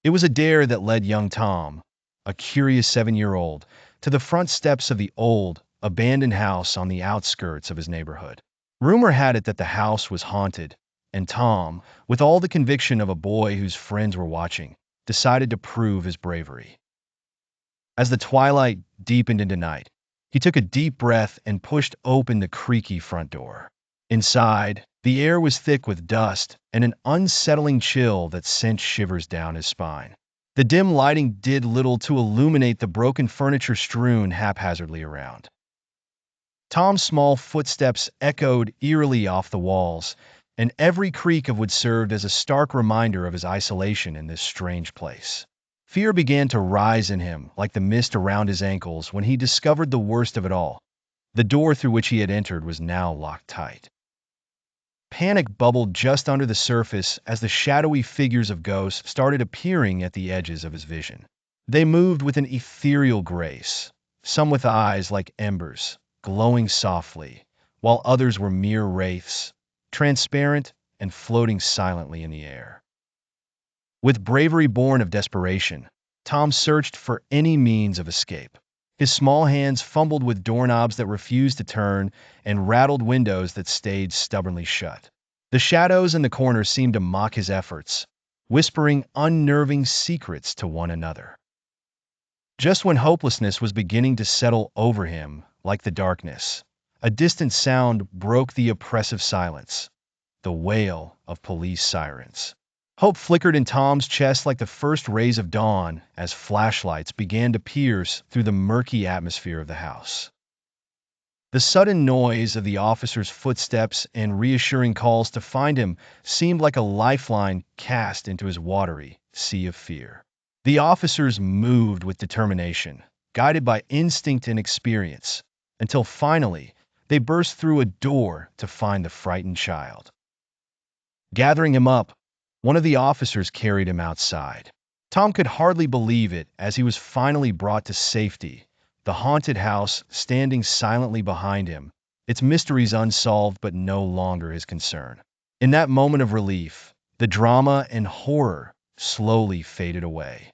It was a dare that led young Tom, a curious 7-year-old, to the front steps of the old, abandoned house on the outskirts of his neighborhood. Rumor had it that the house was haunted, and Tom, with all the conviction of a boy whose friends were watching, decided to prove his bravery. As the twilight deepened into night, he took a deep breath and pushed open the creaky front door. Inside, the air was thick with dust and an unsettling chill that sent shivers down his spine. The dim lighting did little to illuminate the broken furniture strewn haphazardly around. Tom's small footsteps echoed eerily off the walls, and every creak of wood served as a stark reminder of his isolation in this strange place. Fear began to rise in him like the mist around his ankles when he discovered the worst of it all. The door through which he had entered was now locked tight. Panic bubbled just under the surface as the shadowy figures of ghosts started appearing at the edges of his vision. They moved with an ethereal grace, some with eyes like embers, glowing softly, while others were mere wraiths, transparent and floating silently in the air. With bravery born of desperation, Tom searched for any means of escape. His small hands fumbled with doorknobs that refused to turn and rattled windows that stayed stubbornly shut. The shadows in the corners seemed to mock his efforts, whispering unnerving secrets to one another. Just when hopelessness was beginning to settle over him, like the darkness, a distant sound broke the oppressive silence, the wail of police sirens. Hope flickered in Tom's chest like the first rays of dawn as flashlights began to pierce through the murky atmosphere of the house. The sudden noise of the officer's footsteps and reassuring calls to find him seemed like a lifeline cast into his watery sea of fear. The officers moved with determination, guided by instinct and experience, until finally they burst through a door to find the frightened child. Gathering him up, one of the officers carried him outside. Tom could hardly believe it as he was finally brought to safety, the haunted house standing silently behind him, its mysteries unsolved but no longer his concern. In that moment of relief, the drama and horror slowly faded away.